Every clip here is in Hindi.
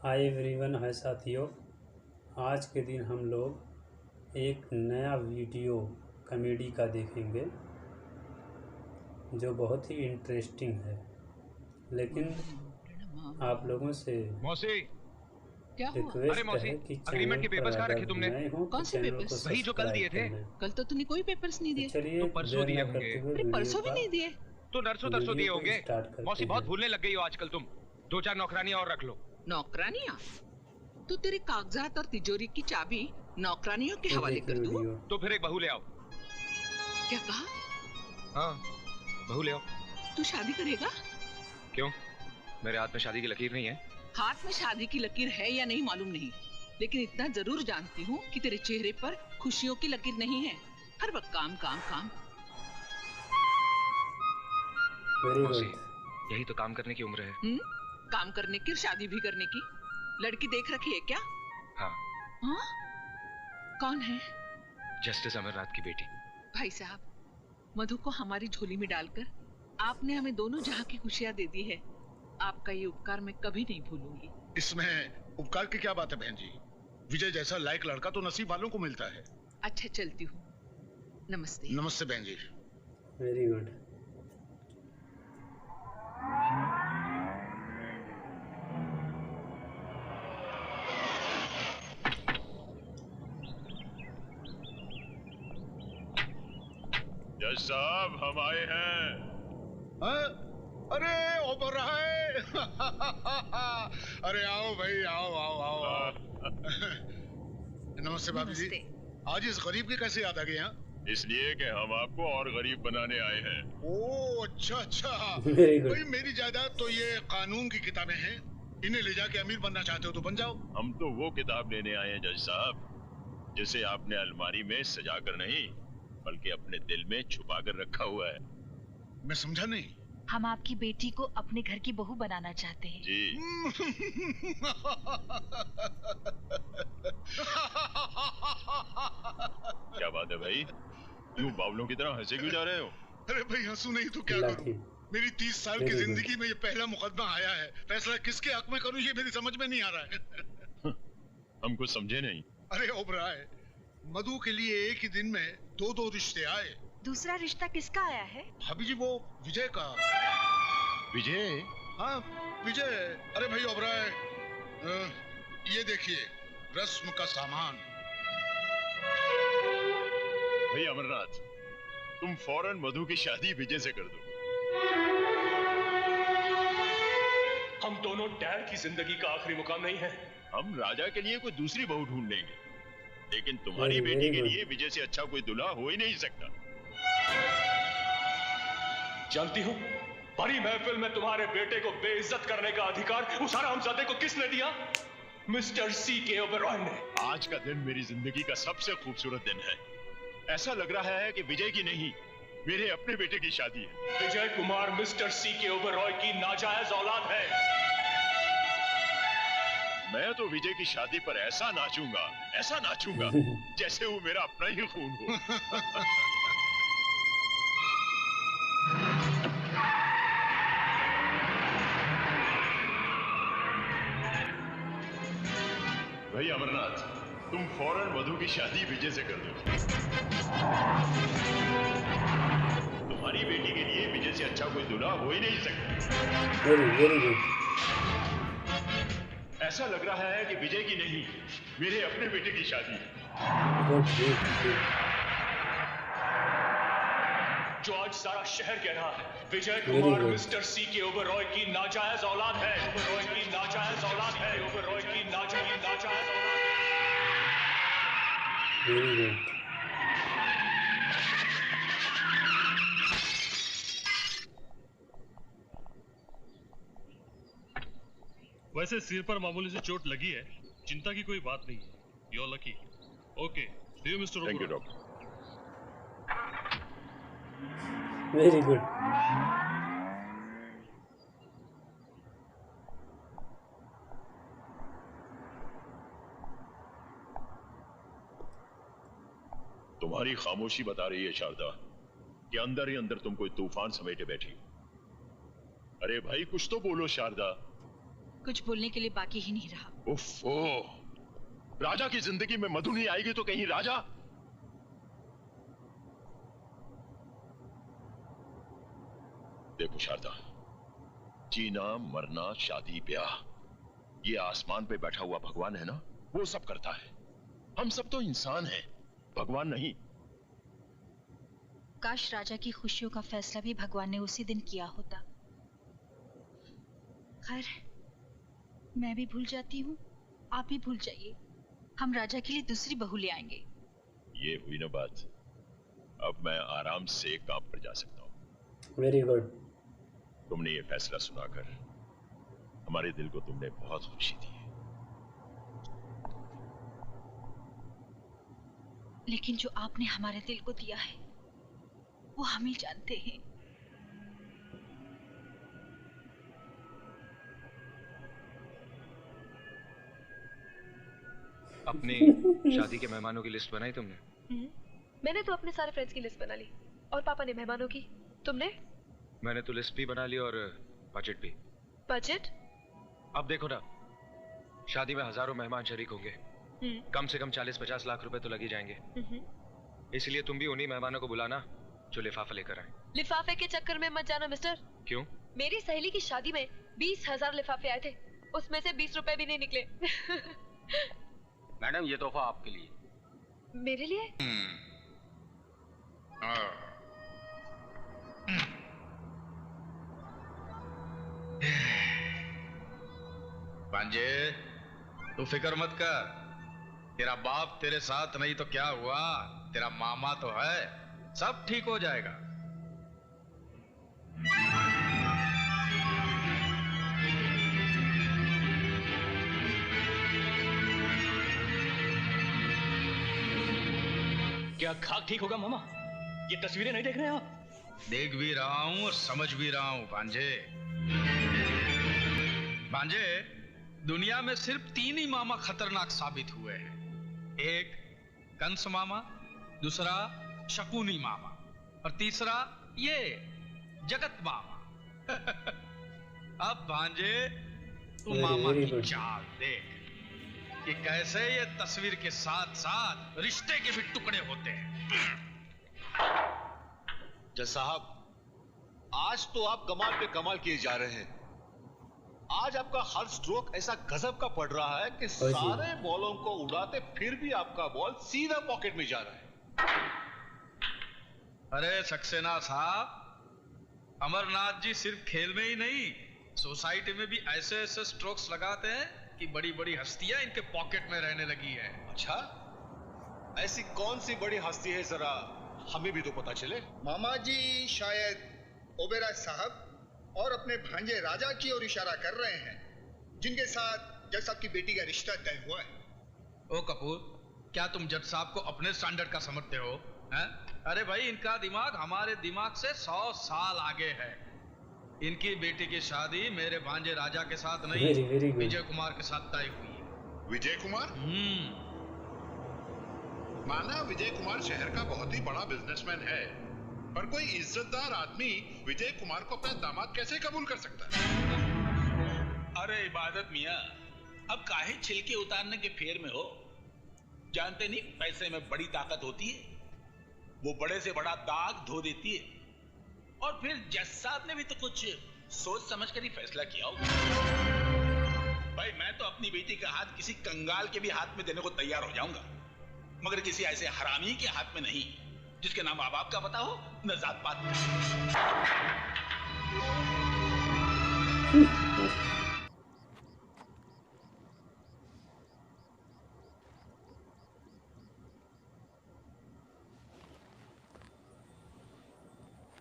हाय एवरीवन, हाय साथियों। आज के दिन हम लोग एक नया वीडियो कॉमेडी का देखेंगे जो बहुत ही इंटरेस्टिंग है। लेकिन आप लोगों से मौसी, क्या हुआ? अरे रिक्वेस्ट मौसी, है कि अग्रीमेंट चैनल के पर पेपर्स कहाँ रखे अगर तुमने? नए हो तो कौन से चैनल को पेपर्स? वही जो कल दिए सब्सक्राइब थे। कर लें। कल तो तूने कोई पेपर्स नहीं तो दिए। चलिए तो परसों देर दिए न होंगे। करते हुए अरे परसों भी नहीं दिए। तो नरसों तरसों दिए वीडियो को होंगे। स्टार्ट करते मौसी, बहुत हैं। भूलने लग गई हो आजकल तुम। 2-4 नौकरानियां और रख लो। नौकरानियाँ? तो तेरे कागजात और तिजोरी की चाबी नौकरानियों के ये हवाले देखिए कर दूं? वीडियो। तो फिर एक बहू ले आओ। क्या कहा? हाँ, बहू ले आओ। तू शादी करेगा? क्यों? मेरे हाथ में शादी की लकीर नहीं है। हाथ में शादी की लकीर है या नहीं मालूम नहीं, लेकिन इतना जरूर जानती हूँ कि तेरे चेहरे पर खुशियों की लकीर नहीं है। हर वक्त काम काम काम। वेरी मौसी, गुड। यही तो काम करने की उम्र है। काम करने की और शादी भी करने की। लड़की देख रखी है क्या? हाँ, हाँ? कौन है? जस्टिस अमरनाथ की बेटी। भाई साहब, मधु को हमारी झोली में डालकर आपने हमें दोनों जहां की खुशियां दे दी है। आपका ये उपकार मैं कभी नहीं भूलूंगी। इसमें उपकार की क्या बात है बहन जी? विजय जैसा लायक लड़का तो नसीब वालों को मिलता है। अच्छा, चलती हूँ। नमस्ते। नमस्ते बहन जी। Very good. जज साहब, हम आए हैं। हाँ? अरे ओबर रहा है। अरे आओ भाई, आओ आओ आओ, आओ। नमस्ते भाभी जी। नमस्ते। आज इस गरीब की कैसे याद आ गई? हाँ, इसलिए कि हम आपको और गरीब बनाने आए हैं। ओ अच्छा अच्छा। Very good. भाई मेरी जायदाद तो ये कानून की किताबें हैं, इन्हें ले जाके अमीर बनना चाहते हो तो बन जाओ। हम तो वो किताब लेने आए हैं जज साहब, जिसे आपने अलमारी में सजा कर नहीं बल्कि अपने दिल में छुपा कर रखा हुआ है। मैं समझा नहीं। हम आपकी बेटी को अपने घर की बहू बनाना चाहते हैं। जी। क्या बात है भाई, क्यों बावलों की तरह हंसे क्यों जा रहे हो? अरे भाई हंसू नहीं तो क्या करूं? मेरी 30 साल की जिंदगी में ये पहला मुकदमा आया है। फैसला किसके हक में करूं ये मेरी समझ में नहीं आ रहा है। हम कुछ समझे नहीं। अरे ओबराय, मधु के लिए एक ही दिन में दो रिश्ते आए। दूसरा रिश्ता किसका आया है? भाभी जी, वो विजय का। विजय? हाँ, विजय। अरे भाई ओबराय, ये देखिए रस्म का सामान। भाई अमरनाथ, तुम फौरन मधु की शादी विजय से कर दो। हम दोनों डैड की जिंदगी का आखिरी मुकाम नहीं है। हम राजा के लिए कोई दूसरी बहू ढूंढ लेंगे, लेकिन तुम्हारी बेटी के लिए विजय से अच्छा कोई दूल्हा हो ही नहीं सकता। जानती हूँ, बड़ी महफिल में तुम्हारे बेटे को बेइज्जत करने का अधिकार उस हरामजादे को किसने दिया? मिस्टर सी के ओबेरॉय ने। आज का दिन मेरी जिंदगी का सबसे खूबसूरत दिन है। ऐसा लग रहा है कि विजय की नहीं, मेरे अपने बेटे की शादी है। विजय कुमार मिस्टर सी के ओबेरॉय की नाजायज औलाद है। मैं तो विजय की शादी पर ऐसा नाचूंगा जैसे वो मेरा अपना ही खून हो। भाई अमरनाथ, तुम फौरन मधु की शादी विजय से कर दो। तुम्हारी बेटी के लिए विजय से अच्छा कोई दूल्हा हो ही नहीं सकता। Very good. ऐसा लग रहा है कि विजय की नहीं, मेरे अपने बेटे की शादी है। जो आज सारा शहर कह रहा है, विजय कुमार मिस्टर सी के ओबेरॉय की नाजायज औलाद है। ओबेरॉय की नाजायज औलाद है। ओबेरॉय की नाजायज औलाद है। Very good. वैसे सिर पर मामूली से चोट लगी है, चिंता की कोई बात नहीं है। You are lucky. Okay, see you mister. Thank you doctor. Very good. तुम्हारी खामोशी बता रही है शारदा कि अंदर ही अंदर तुम कोई तूफान समेटे बैठी। अरे भाई कुछ तो बोलो शारदा। कुछ बोलने के लिए बाकी ही नहीं रहा। उफ़ो, राजा की जिंदगी में मधु नहीं आएगी तो कहीं राजा। देखो शारदा, जीना मरना शादी ब्याह ये आसमान पे बैठा हुआ भगवान है ना, वो सब करता है। हम सब तो इंसान हैं, भगवान नहीं। काश राजा की खुशियों का फैसला भी भगवान ने उसी दिन किया होता। खैर, मैं भी भूल जाती हूँ, आप भी भूल जाइए। हम राजा के लिए दूसरी बहू ले आएंगे। ये हुई ना बात। अब मैं आराम से काम पर जा सकता हूँ। Very good. तुमने ये फैसला सुनाकर हमारे दिल को तुमने बहुत खुशी दी है। लेकिन जो आपने हमारे दिल को दिया है वो हम ही जानते हैं। अपनी शादी के मेहमानों की लिस्ट बनाई तुमने? मैंने तो अपने सारे फ्रेंड्स की लिस्ट बना ली और पापा ने मेहमानों की। तुमने? मैंने तो लिस्ट भी बना ली और बजट भी। बजट? अब देखो ना, शादी में हजारों मेहमान शरीक होंगे, कम से कम 40-50 लाख रुपए तो लग ही जाएंगे। इसलिए तुम भी उन्हीं मेहमानों को बुलाना जो लिफाफा लेकर आए। लिफाफे के चक्कर में मत जाना मिस्टर। क्यों? मेरी सहेली की शादी में 20,000 लिफाफे आए थे, उसमें से 20 रुपए भी नहीं निकले। मैडम, ये तोहफा आपके लिए। मेरे लिए? भांजे, तू फिक्र मत कर। तेरा बाप तेरे साथ नहीं तो क्या हुआ, तेरा मामा तो है, सब ठीक हो जाएगा। क्या खाक ठीक होगा मामा? ये तस्वीरें नहीं देख रहे हैं आप? देख भी रहा हूं और समझ भी रहा हूं भांजे। भांजे, दुनिया में सिर्फ 3 ही मामा खतरनाक साबित हुए हैं। एक कंस मामा, दूसरा शकुनी मामा और तीसरा ये जगत मामा। अब भांजे, तू मामा की चाल देख कि कैसे ये तस्वीर के साथ साथ रिश्ते के भी टुकड़े होते हैं। जज साहब, आज तो आप कमाल पे कमाल किए जा रहे हैं। आज आपका हर स्ट्रोक ऐसा गजब का पड़ रहा है कि सारे बॉलों को उड़ाते फिर भी आपका बॉल सीधा पॉकेट में जा रहा है। अरे सक्सेना साहब, अमरनाथ जी सिर्फ खेल में ही नहीं, सोसाइटी में भी ऐसे ऐसे स्ट्रोक्स लगाते हैं कि बड़ी बड़ी हस्तियां इनके पॉकेट में रहने लगी है। अच्छा, ऐसी कौन सी बड़ी हस्ती है, जरा हमें भी तो पता चले। मामा जी शायद ओबेराय साहब और अपने भांजे राजा की ओर इशारा कर रहे हैं, जिनके साथ जज साहब की बेटी का रिश्ता तय हुआ है। ओ कपूर, क्या तुम जज साहब को अपने स्टैंडर्ड का समझते हो? हैं? अरे भाई, इनका दिमाग हमारे दिमाग से 100 साल आगे है। इनकी बेटी की शादी मेरे भांजे राजा के साथ नहीं, विजय कुमार के साथ तय हुई है। विजय कुमार? माना विजय कुमार शहर का बहुत ही बड़ा बिजनेसमैन है, पर कोई इज्जतदार आदमी विजय कुमार को अपना दामाद कैसे कबूल कर सकता है? अरे इबादत मियाँ, अब काहे छिलके उतारने के फेर में हो? जानते नहीं पैसे में बड़ी ताकत होती है, वो बड़े से बड़ा दाग धो देती है। और फिर जज साहब ने भी तो कुछ सोच समझ कर ही फैसला किया होगा। भाई, मैं तो अपनी बेटी का हाथ किसी कंगाल के भी हाथ में देने को तैयार हो जाऊंगा, मगर किसी ऐसे हरामी के हाथ में नहीं जिसके नाम माँ बाप का पता हो, न जात पात का।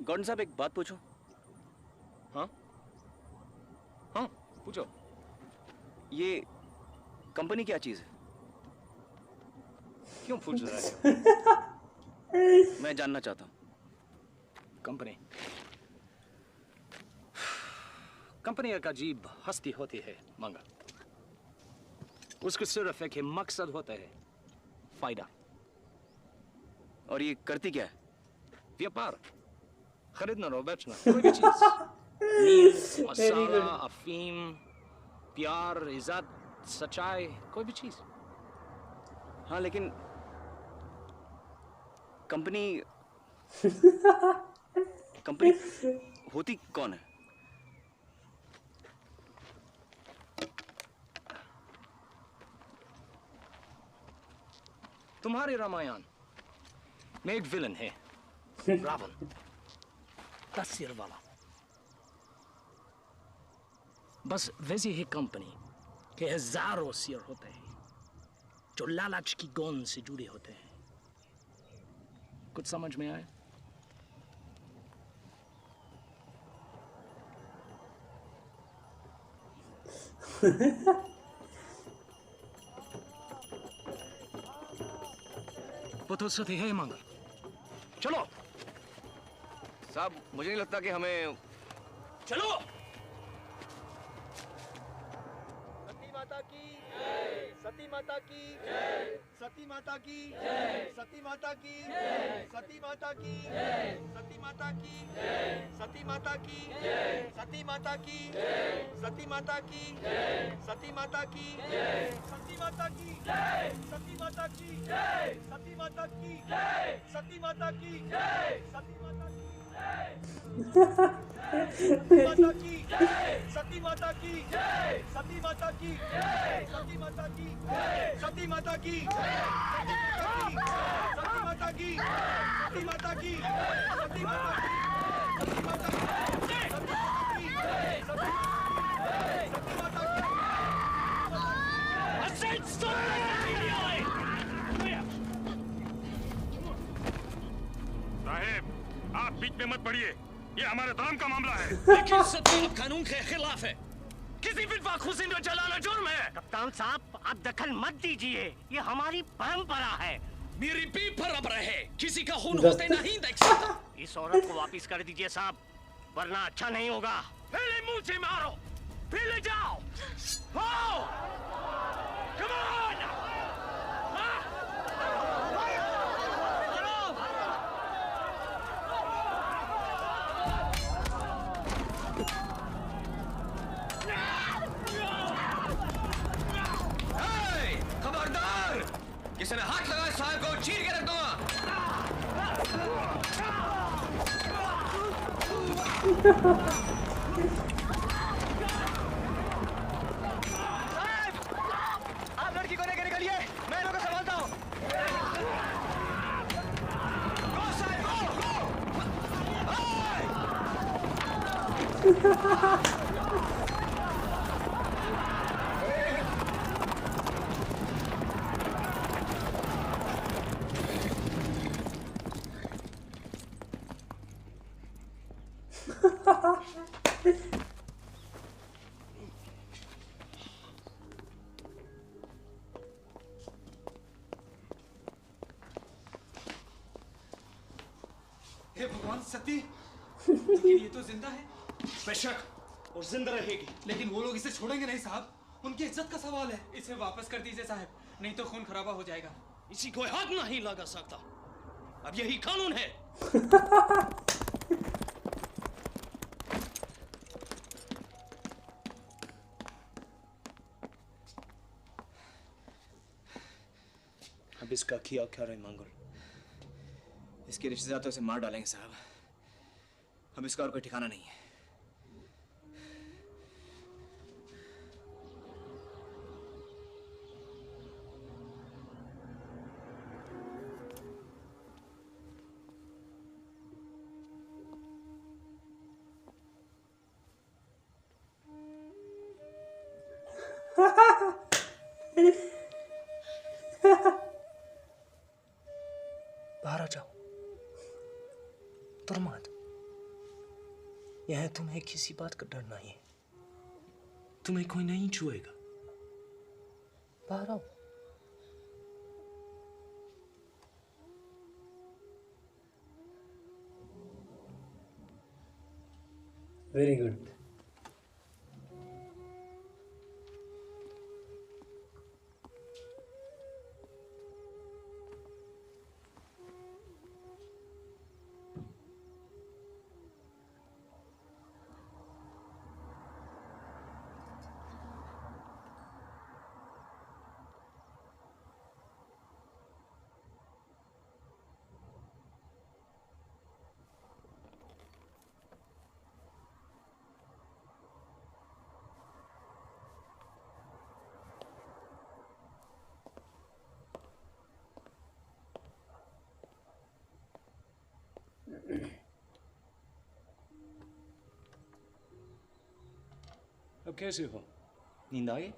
गॉर्डन साहब, एक बात पूछो। हाँ हाँ, पूछो। ये कंपनी क्या चीज है? क्यों पूछ रहा है? मैं जानना चाहता हूँ। कंपनी एक अजीब हस्ती होती है मंगा। उसको सिर्फ एक ही मकसद होता है, फायदा। और ये करती क्या है? व्यापार, खरीदना और बेचना, कोई भी चीज। नीम, मसाला, अफीम, प्यार, इज्जत, सच्चाई, कोई भी चीज। हाँ लेकिन कंपनी कंपनी होती कौन है? तुम्हारे रामायण में एक विलन है, रावण, 10 सिर वाला। बस वैसी ही कंपनी के हजारों सिर होते हैं जो लालच की गोंद से जुड़े होते हैं। कुछ समझ में आए? पुत्र सती है मंगल, चलो। साहब मुझे नहीं लगता कि हमें। चलो। सती माता की जय, सती माता की जय, सती माता की जय, सती माता की जय, सती माता की जय, सती माता की जय, सती माता की जय, सती माता की जय, सती माता की जय, सती माता की जय, सती माता की जय, सती माता की जय, सती माता की जय, सती माता की जय, सती माता की माता की जय, सती माता की जय, सती माता की जय, सती माता की जय, सती माता की सती माता की सती माता की सती माता साहेब आप बीच में मत पड़िए, ये हमारे धर्म का मामला है। लेकिन सत्ता कानून के खिलाफ है। किसी विधवा को जिंदा जलाना जुर्म है। कप्तान साहब आप दखल मत दीजिए, ये हमारी परंपरा है। मेरी भी परंपरा है, किसी का खून होते नहीं देख सकता। इस औरत को वापिस कर दीजिए साहब, वरना अच्छा नहीं होगा। पहले मुंह से मारो, फिर ले जाओ। आओ, come on! खबरदार! किसी ने हाथ लगाया साहब को चीर के रख दूंगा। आप लड़की को लेकर निकलिए, मैं लोगों को संभालता हूँ। हे भगवान, सती, लेकिन ये तो जिंदा है। बेशक और जिंदा रहेगी, लेकिन वो लोग इसे छोड़ेंगे नहीं साहब, उनकी इज्जत का सवाल है। इसे वापस कर दीजिए साहब, नहीं तो खून खराबा हो जाएगा। इसी को हाथ नहीं लगा सकता, अब यही कानून है। अब इसका किया क्या रहे मंगल? इसके रिश्तेदार तो इसे मार डालेंगे साहब। अब इसका और कोई ठिकाना नहीं है। बाहर आ जाओ, तुम मत। यह तुम्हें किसी बात का डर नहीं है, तुम्हें कोई नहीं छुएगा। बाहर आओ। Very good. अब कैसे हो? नींद आ गई?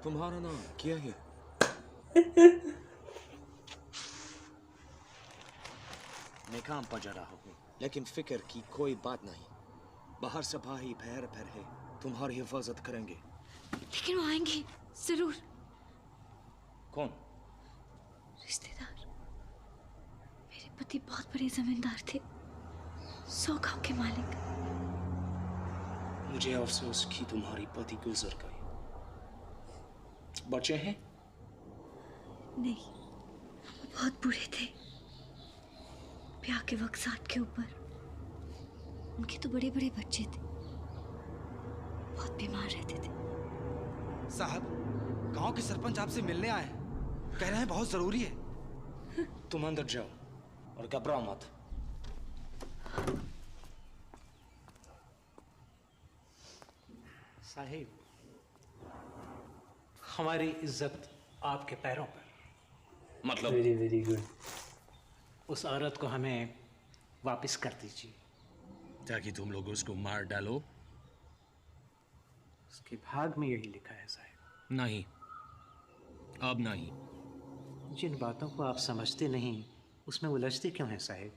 तुम्हारा नाम क्या है? मैं काम पर जा रहा हूँ, लेकिन फिक्र की कोई बात नहीं। बाहर सिपाही पैर पर है, तुम्हारी हिफाजत करेंगे। लेकिन वो आएंगे जरूर। कौन? रिश्तेदार। मेरे पति बहुत बड़े जमींदार थे, 100 गांव के मालिक। मुझे अफसोस कि तुम्हारी पति गुजर गए। बच्चे हैं? नहीं, वो बहुत बूढ़े थे। ब्याह के वक्त साथ के ऊपर। उनके तो बड़े बड़े बच्चे थे, बहुत बीमार रहते थे। साहब, गांव के सरपंच आपसे मिलने आए हैं। कह रहे हैं बहुत जरूरी है। तुम अंदर जाओ और घबराओ मत। साहिब, हमारी इज्जत आपके पैरों पर। मतलब? Very very good. उस औरत को हमें वापस कर दीजिए, ताकि तुम लोग उसको मार डालो। उसके भाग में यही लिखा है साहिब। नहीं, अब नहीं। जिन बातों को आप समझते नहीं, उसमें उलझते क्यों हैं साहिब?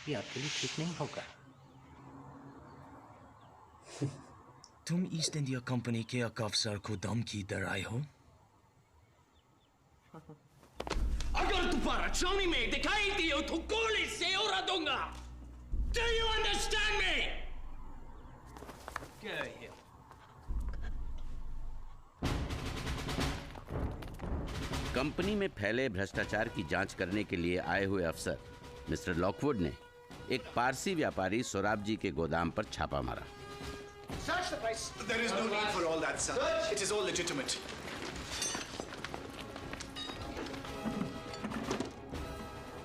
ये आपके लिए ठीक नहीं होगा। तुम ईस्ट इंडिया कंपनी के एक अफसर को धमकी दे रहे हो? अगर दोबारा छावनी में दिखाई दियो तो गोली से उड़ा दूंगा। Do you understand me? Get here. Company में फैले भ्रष्टाचार की जांच करने के लिए आए हुए अफसर मिस्टर लॉकवुड ने एक पारसी व्यापारी सोराब जी के गोदाम पर छापा मारा। Search the place. There is no need for all that, sir. It is all legitimate.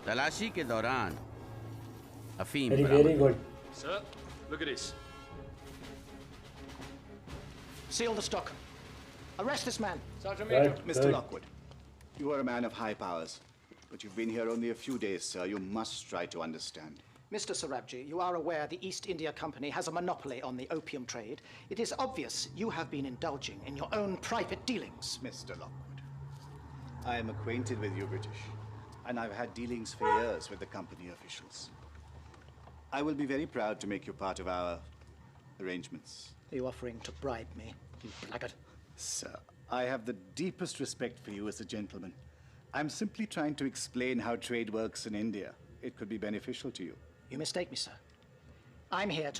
तलाशी के दौरान अफीम very good. Sir, look at this. Seal the stock. Arrest this man. Sergeant Major. Major. Mr. Lockwood, you are a man of high powers, but you've been here only a few days, sir. You must try to understand. Mr. Sarabji, you are aware the East India Company has a monopoly on the opium trade. It is obvious you have been indulging in your own private dealings. Mr. Lockwood, I am acquainted with you British, and I've had dealings for years with the company officials. I will be very proud to make you part of our arrangements. Are you offering to bribe me, you blackguard? Sir, I have the deepest respect for you as a gentleman. I'm simply trying to explain how trade works in India. It could be beneficial to you. You mistake me, sir. I'm here to